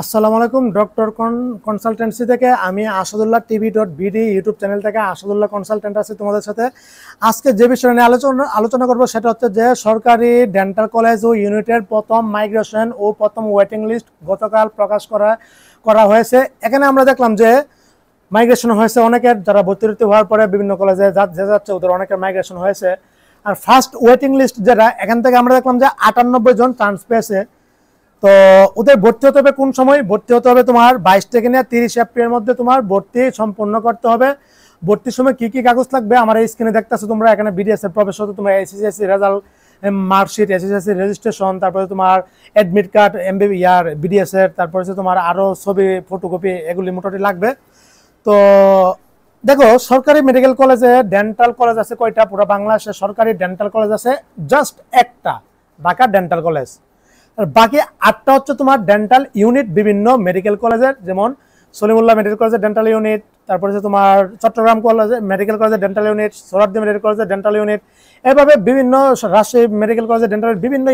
আসসালামু আলাইকুম। Doctor consultancy থেকে আমি আসাদুল্লাহ টিভি.বিডি ইউটিউব চ্যানেল থেকে আসাদুল্লাহ কনসালটেন্ট আছি তোমাদের সাথে। আজকে যে বিষয় নিয়ে আলোচনা করব সেটা হচ্ছে যে সরকারি ডেন্টাল কলেজ ও ইউনিটের প্রথম মাইগ্রেশন ও প্রথম ওয়েটিং লিস্ট গতকাল প্রকাশ করা হয়েছে। এখানে আমরা দেখলাম যে মাইগ্রেশন হয়েছে অনেকের, যারা ভর্তি হওয়ার পরে বিভিন্ন কলেজে যাচ্ছে ওদের অনেকের মাইগ্রেশন হয়েছে। আর ফার্স্ট ওয়েটিং লিস্ট যেটা, এখান থেকে আমরা দেখলাম যে 98 জন চান্স পেয়েছে। তো ওদের ভর্তি হতে হবে কোন সময়? ভর্তি হতে হবে তোমার 22 থেকে নিয়ে 30 এপ্রিলের মধ্যে তোমার ভর্তি সম্পূর্ণ করতে হবে। ভর্তির সময় কি কি কাগজ লাগবে আমার এই স্ক্রিনে দেখতেছো তোমরা। এখানে বিডিএস এর প্রবেশ হতে তোমার SSC result, marksheet, SSC registration, তারপরে তোমার অ্যাডমিট কার্ড, এমবিবি বিডিএস এর, তারপরে হচ্ছে তোমার আরো ছবি, ফটোকপি, এগুলি মোটামুটি লাগবে। তো দেখো, সরকারি মেডিকেল কলেজে ডেন্টাল কলেজ আছে কয়টা? পুরো বাংলাদেশে সরকারি ডেন্টাল কলেজ আছে জাস্ট একটা, ঢাকা ডেন্টাল কলেজ। আর বাকি 8টা হচ্ছে তোমার ডেন্টাল ইউনিট বিভিন্ন মেডিকেল কলেজের, যেমন সলিমুল্লাহ মেডিকেল কলেজের ডেন্টাল ইউনিট, তারপরে হচ্ছে তোমার চট্টগ্রাম কলেজে মেডিকেল কলেজের ডেন্টাল ইউনিট, সোহরাওয়ার্দী মেডিকেল কলেজের ডেন্টাল ইউনিট, এভাবে বিভিন্ন রাজশাহী মেডিকেল কলেজের ডেন্টাল, বিভিন্ন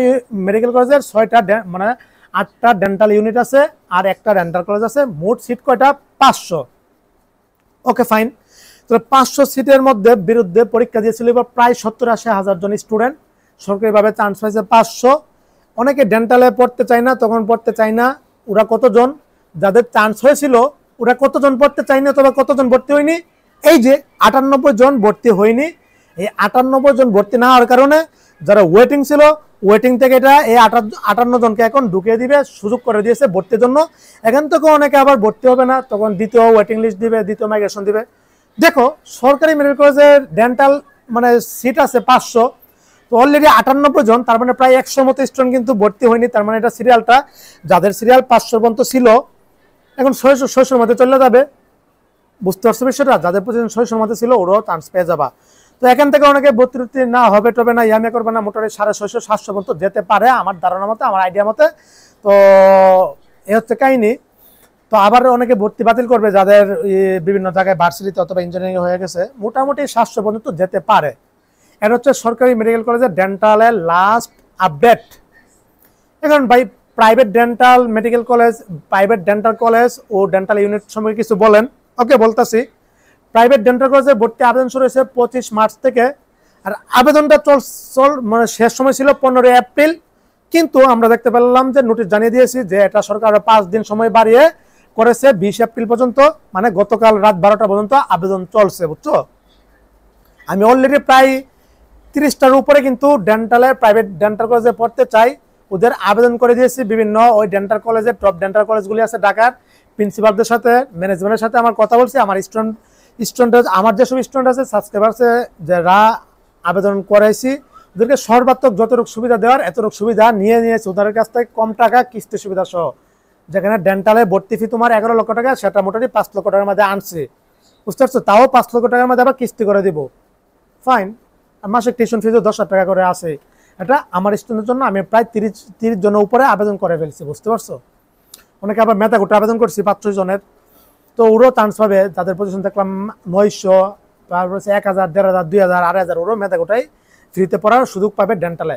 মেডিকেল কলেজের 6টা মানে 8টা ডেন্টাল ইউনিট আছে আর একটা ডেন্টাল কলেজ আছে। মোট সিট কয়টা? 500। Okay fine. তো 500 সিটের বিরুদ্ধে পরীক্ষা দিয়েছিল এবার প্রায় 70-80 হাজার জন স্টুডেন্ট, সরকারিভাবে চান্স পাইছে 500। অনেকে ডেন্টালে পড়তে চায় না, তখন পড়তে চায় না। ওরা কতজন যাদের চান্স হয়েছিল ওরা কতজন পড়তে চায় না, তবে কতজন ভর্তি হয়নি? এই যে 98 জন ভর্তি হয়নি। এই 98 জন ভর্তি না হওয়ার কারণে যারা ওয়েটিং ছিল, ওয়েটিং থেকে এটা এই 58 জনকে এখন ঢুকিয়ে দিবে, সুযোগ করে দিয়েছে ভর্তির জন্য। এখান থেকে অনেকে আবার ভর্তি হবে না, তখন দ্বিতীয় ওয়েটিং লিস্ট দিবে, দ্বিতীয় মাইগ্রেশন দিবে। দেখো, সরকারি মেডিকেল কলেজের ডেন্টাল মানে সিট আছে 500, তো অলরেডি 98 জন, তার মানে প্রায় 100 মতো স্টুডেন্ট কিন্তু ভর্তি হয়নি। তার মানে এটা সিরিয়ালটা, যাদের সিরিয়াল 500 পর্যন্ত ছিল এখন 600 মধ্যে চলে যাবে। বুঝতে পারছো বিষয়টা? যাদের পর্যন্ত 600 মধ্যে ছিল ওরাও চান্স পেয়ে যাবা। তো এখান থেকে অনেকে ভর্তি না হবে টবে না, ইয়ামে করবে না, মোটামুটি 650-700 পর্যন্ত যেতে পারে আমার ধারণা মতে, আমার আইডিয়া মতে। তো এ হচ্ছে কাহিনী। তো আবার অনেকে ভর্তি বাতিল করবে যাদের বিভিন্ন জায়গায় ভার্সিটিতে অথবা ইঞ্জিনিয়ারিং হয়ে গেছে, মোটামুটি 700 পর্যন্ত যেতে পারে। এটা হচ্ছে সরকারি মেডিকেল কলেজের ডেন্টালের লাস্ট আপডেট। এখন ভাই, private dental medical college, private dental college ও ডেন্টাল ইউনিট সম্পর্কে কিছু বলেন। ওকে, বলতেছি। প্রাইভেট ডেন্টাল কলেজে ভর্তি আবেদন শুরু হয়েছে 25 মার্চ থেকে, আর আবেদনটা মানে শেষ সময় ছিল 15 এপ্রিল। কিন্তু আমরা দেখতে পেলাম যে নোটিশ জানিয়ে দিয়েছি যে এটা সরকার 5 দিন সময় বাড়িয়ে করেছে 20 এপ্রিল পর্যন্ত, মানে গতকাল রাত 12টা পর্যন্ত আবেদন চলছে। বুঝছো? আমি অলরেডি প্রায় 30টার উপরে কিন্তু ডেন্টালের প্রাইভেট ডেন্টাল কলেজে পড়তে চাই, ওদের আবেদন করে দিয়েছি। বিভিন্ন ওই ডেন্টাল কলেজের টপ ডেন্টাল কলেজগুলি আছে ঢাকার, প্রিন্সিপালদের সাথে, ম্যানেজমেন্টের সাথে আমার কথা বলছি। আমার আমার যেসব স্টুডেন্ট আছে, সাবস্ক্রাইবার আছে, যারা আবেদন করাইছি, ওদেরকে সর্বাত্মক যতটুকু সুবিধা দেওয়ার এতটুকু সুবিধা নিয়েছে ওদের কাছ থেকে, কম টাকা কিস্তি সুবিধা সহ। যেখানে ডেন্টালে ভর্তি ফি তোমার 11 লক্ষ টাকা, সেটা মোটামুটি 5 লক্ষ টাকার মধ্যে আনছি। বুঝতে পারছো? তাও 5 লক্ষ টাকার মধ্যে আবার কিস্তি করে দিব। ফাইন। মাসিক টিউশন ফিজও 10,000 টাকা করে আছে। এটা আমার স্টুডেন্টের জন্য আমি প্রায় 30 জনের উপরে আবেদন করে ফেলছি। বুঝতে পারছো? অনেকে আবার মেধাকোটা আবেদন করছি 5-6 জনের, তো ওরও চান্স পাবে। যাদের পজিশন দেখলাম 900, তারপর 1000, 1500, 2000, 2500, ওরও মেধাকোটাই ফ্রিতে পড়ার সুযোগ পাবে ডেন্টালে।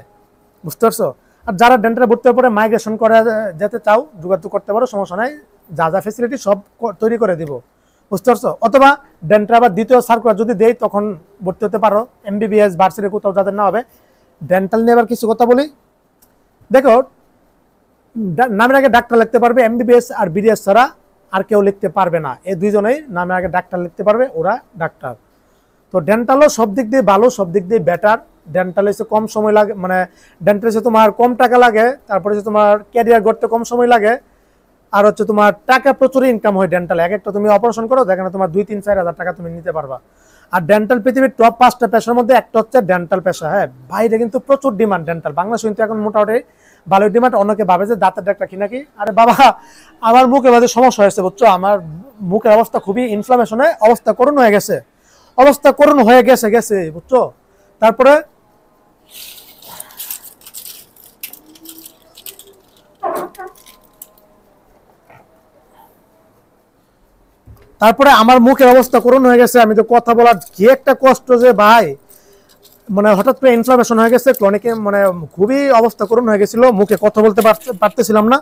বুঝতে পারছো? আর যারা ডেন্টালে ভর্তি হওয়ার পরে মাইগ্রেশন করে যেতে চাও, যোগাযোগ করতে পারো, সমস্যা নাই। যা যা ফেসিলিটি সব তৈরি করে দিব। বুঝতে পারছো? অথবা ডেন্টাল আবার দ্বিতীয় সার্কুলার যদি দেই তখন ভর্তি হতে পারো। এমবিবিএস ভার্সিটি কোথাও যাদের না হবে। ডেন্টাল নিয়ে আবার কিছু কথা বলি। দেখো, নামের আগে ডাক্তার লিখতে পারবে এমবিবিএস আর বিডিএস ছাড়া আর কেউ লিখতে পারবে না। এই দুইজনেই নামের আগে ডাক্তার লিখতে পারবে, ওরা ডাক্তার। তো ডেন্টালও সব দিক দিয়ে ভালো, সব দিক দিয়ে বেটার। ডেন্টাল এসে কম সময় লাগে, মানে ডেন্টাল এসে তোমার কম টাকা লাগে, তারপরে হচ্ছে তোমার ক্যারিয়ার গড়তে কম সময় লাগে, আর হচ্ছে তোমার টাকা প্রচুর ইনকাম হয় ডেন্টালে। এক একটা তুমি অপারেশন করো, যেখানে তোমার 2-3-4 হাজার টাকা তুমি নিতে পারবা। আর ডেন্টাল পৃথিবীর টপ 5টা পেশার মধ্যে একটা হচ্ছে ডেন্টাল পেশা। হ্যাঁ, বাইরে কিন্তু প্রচুর ডিমান্ড ডেন্টাল, বাংলাদেশে কিন্তু এখন মোটামুটি ভালো ডিমান্ড। অনেকে ভাবে যে দাঁতের ডাক্তার কি নাকি? আরে বাবা, আমার মুখের মাঝে সমস্যা হয়েছে, বুঝছো? আমার মুখের অবস্থা খুবই ইনফ্লামেশনে অবস্থা করুণ হয়ে গেছে, বুঝছো? তারপরে আমার মুখের অবস্থা করুণ হয়ে গেছে। আমি তো কথা বলার কি একটা কষ্ট যে ভাই, মানে হঠাৎ করে ইনফ্লামেশন হয়ে গেছে, ক্রনিক, মানে খুবই অবস্থা করুণ হয়ে গেছিল, মুখে কথা বলতে পারতেছিলাম না।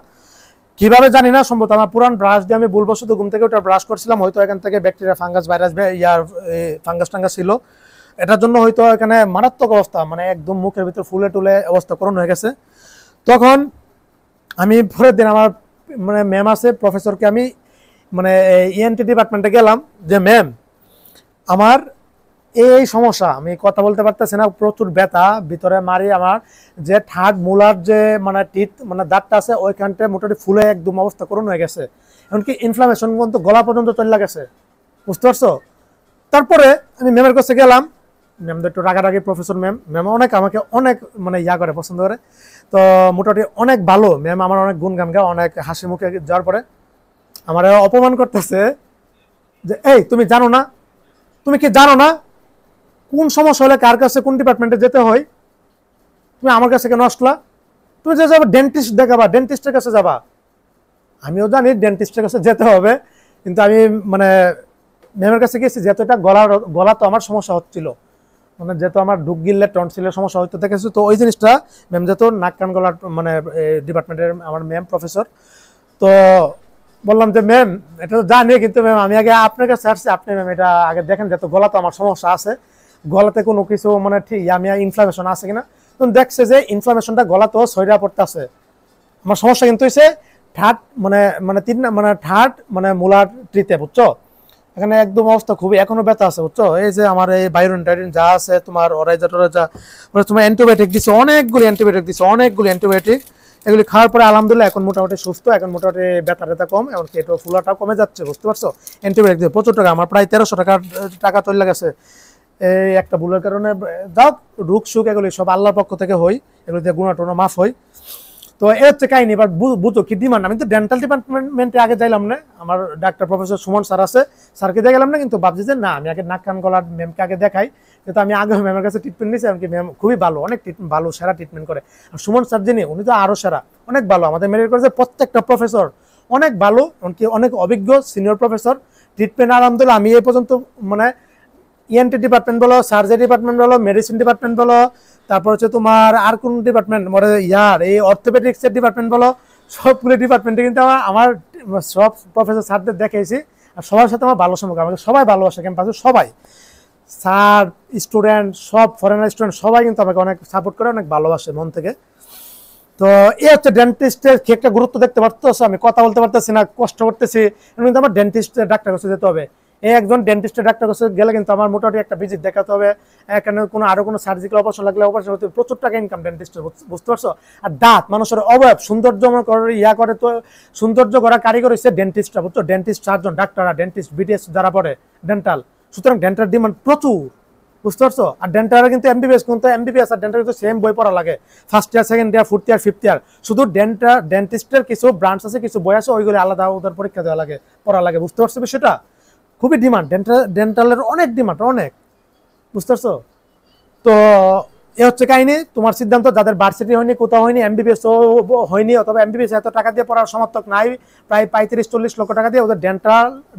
কিভাবে জানি না, সম্ভবত আমার পুরান ব্রাশ দিয়ে আমি ভুলবশত ঘুম থেকে ওটা ব্রাশ করছিলাম, হয়তো এখান থেকে ব্যাকটেরিয়া, ফাঙ্গাস, ভাইরাস, ইয়ার ফাঙ্গাস টাঙ্গাস ছিল, এটার জন্য হয়তো এখানে মারাত্মক অবস্থা, মানে একদম মুখের ভিতর ফুলে টুলে অবস্থা করুণ হয়ে গেছে। তখন আমি পরের দিন আমার মানে ম্যাম আছে প্রফেসরকে আমি মানে ইএনটি ডিপার্টমেন্টে গেলাম, যে ম্যাম আমার এই সমস্যা, আমি কথা বলতে পারতেছি না, প্রচুর ব্যথা ভিতরে মারি, আমার যে ঠাট মূলার যে মানে টিথ মানে দাঁতটা আছে ওইখানটা মোটামুটি ফুলে একদম অবস্থা করুণ হয়ে গেছে, এমনকি ইনফ্লামেশন পর্যন্ত গলা পর্যন্ত চলে গেছে, বুঝতে পারছো। তারপরে আমি ম্যামের কাছে গেলাম, ম্যাম তো একটু রাগারাগি প্রফেসর, ম্যাম অনেক আমাকে অনেক মানে ইয়া করে, পছন্দ করে, তো মোটামুটি অনেক ভালো ম্যাম, আমার অনেক গুণগান গায়, অনেক হাসি মুখে যাওয়ার পরে আমার অপমান করতেছে যে এই তুমি জানো না, তুমি কি জানো না কোন সমস্যা হলে কার কাছে কোন ডিপার্টমেন্টে যেতে হয়, তুমি আমার কাছে কেন আসলা, তুমি যে যাবে ডেন্টিস্ট দেখাবা, ডেন্টিস্টের কাছে যাবা। আমিও জানি ডেন্টিস্টের কাছে যেতে হবে, কিন্তু আমি মানে ম্যামের কাছে গেছি, যেহেতু এটা গলা তো আমার সমস্যা হচ্ছিল, মানে যেহেতু আমার ঢুক গিললে টনসিলের সমস্যা হইতে দেখেছি, তো ওই জিনিসটা ম্যাম যেহেতু নাক কান গলার মানে ডিপার্টমেন্টের আমার ম্যাম প্রফেসর, তো বললাম যে ম্যাম এটা তো জানি, কিন্তু ম্যাম আমি আগে আপনার কাছে আসছি, আপনি ম্যাম এটা আগে দেখেন, যেহেতু গলা তো আমার সমস্যা আছে, গলাতে কোনো কিছু মানে ঠিক আমি ইনফ্লামেশন আছে কিনা, তখন দেখছে যে ইনফ্লামেশনটা গলাতেও ছড়িয়ে পড়তেছে, আমার সমস্যা কিন্তু হচ্ছে ঠাট মানে মানে তিন মানে ঠাট মানে মূলার ট্রিতে, বুঝছো, এখানে একদম অবস্থা খুবই এখনো ব্যথা আছে, বুঝছো। এই যে আমার এই বাইরন টাইরিন যা আছে, তোমার অরাইজা টরাইজা, মানে তোমার অ্যান্টিবায়োটিক দিচ্ছে, অনেকগুলি অ্যান্টিবায়োটিক, এগুলি খাওয়ার পরে আলহামদুলিল্লাহ এখন মোটামুটি সুস্থ, এখন মোটামুটি ব্যথা ট্যাথা কম, এমনকি একটু ফুলাটাও কমে যাচ্ছে, বুঝতে পারছো। অ্যান্টিবায়োটিক দিয়ে প্রচুর টাকা, আমার প্রায় 1300 টাকা চলে গেছে এই একটা ভুলের কারণে। যাও রোগ সুখ এগুলি সব আল্লাহর পক্ষ থেকে হই, এগুলি দিয়ে গুণা টুনা মাফ হয়। তো এ হচ্ছে কাহিনী। এবার বুঝো কি ডিমান্ড, আমি তো ডেন্টাল ডিপার্টমেন্টে আগে যাইলাম না, আমার ডাক্তার প্রফেসর সুমন স্যার আছে, স্যারকে দিয়ে গেলাম না, কিন্তু ভাবছি যে না আমি আগে নাক কান গলার ম্যামকে আগে দেখাই, কিন্তু আমি আগে ম্যামের কাছে ট্রিটমেন্ট নিয়েছি, এমনকি ম্যাম খুবই ভালো, অনেক ভালো সেরা ট্রিটমেন্ট করে। আর সুমন স্যার যিনি উনি তো আরো সেরা, অনেক ভালো, আমাদের মেডিকেল কলেজের প্রত্যেকটা প্রফেসর অনেক ভালো, এমনকি অনেক অভিজ্ঞ সিনিয়র প্রফেসর, ট্রিটমেন্ট আলহামদুলিল্লাহ আমি এই পর্যন্ত মানে ইএনটি ডিপার্টমেন্ট বলো, সার্জারি ডিপার্টমেন্ট বলো, মেডিসিন ডিপার্টমেন্ট বলো, তারপর হচ্ছে তোমার আর কোন ডিপার্টমেন্ট মানে ইয়ার এই অর্থোপেডিক্সের ডিপার্টমেন্ট বলো, সবগুলো ডিপার্টমেন্টে কিন্তু আমার সব প্রফেসর স্যারদের দেখেছি, আর সবার সাথে আমার ভালো সম্পর্ক, আমাকে সবাই ভালোবাসে ক্যাম্পাসে, সবাই স্যার স্টুডেন্ট সব ফরেনার স্টুডেন্ট সবাই কিন্তু আমাকে অনেক সাপোর্ট করে, অনেক ভালোবাসে মন থেকে। তো এই হচ্ছে ডেন্টিস্টের কি একটা গুরুত্ব দেখতে পারতেছো, আমি কথা বলতে পারতেছি না, কষ্ট করতেছি, কিন্তু আমার ডেন্টিস্ট ডাক্তার কাছে যেতে হবে, এই একজন ডেন্টিস্টের ডাক্তার কাছে গেলে কিন্তু আমার মোটামুটি একটা ভিজিট দেখাতে হবে, এখানে কোনো আরো কোনো সার্জিক্যাল অপারেশন লাগলে অপারেশন হতে প্রচুর টাকা ইনকাম ডেন্টিস্টের, বুঝতে পারছো। আর দাঁত মানুষের অবয়ব সৌন্দর্য করে ইয়া করে, তো সৌন্দর্য করা কারিগর হচ্ছে ডেন্টিস্টরা, বুঝছো, ডেন্টিস্ট সার্জন ডাক্তাররা, ডেন্টিস্ট বিডিএস যারা পড়ে ডেন্টাল, সুতরাং ডেন্টাল ডিমান্ড প্রচুর, বুঝতে পারছো। আর ডেন্টাল কিন্তু এমবিবিএস, কিন্তু এমবিবিএস আর ডেন্টাল কিন্তু সেম বই পড়া লাগে, first year, second year, fourth year, fifth year, শুধু ডেন্টিস্টের কিছু ব্রাঞ্চ আছে, কিছু বই আছে, ওইগুলো আলাদা ওদের পরীক্ষা দেওয়া লাগে, পড়া লাগে, বুঝতে পারছো বিষয়টা। খুবই ডিমান্ড ডেন্টালের, অনেক ডিমান্ড, অনেক, বুঝতে পারছো। তো এ হচ্ছে কাহিনী, তোমার সিদ্ধান্ত, যাদের ভার্সিটি হয়নি, কোথাও হয়নি, এমবিবিএস হয়নি, অথবা এমবিবিএস এত টাকা দিয়ে পড়ার সমর্থক নাই, প্রায় 35-40 লক্ষ টাকা দিয়ে, ওদের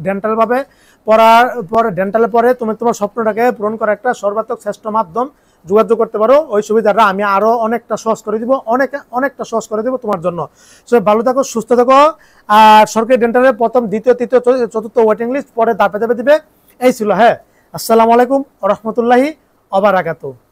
ডেন্টাল ভাবে পড়ার পরে, ডেন্টালের পরে তুমি তোমার স্বপ্নটাকে পূরণ করার একটা সর্বাত্মক শ্রেষ্ঠ মাধ্যম, যোগাযোগ করতে পারো, ওই সুবিধাটা আমি আরো অনেকটা সহজ করে দিব, অনেকটা সহজ করে দিব তোমার জন্য। সো ভালো থাকো, সুস্থ থাকো, আর সরকারি ডেন্টালের প্রথম, দ্বিতীয়, তৃতীয়, চতুর্থ ওয়েটিং লিস্ট পরে ধাপে ধাপে দিবে। এই ছিল, হ্যাঁ। আসসালামু আলাইকুম ওয়া রাহমাতুল্লাহি ওয়া বারাকাতুহু।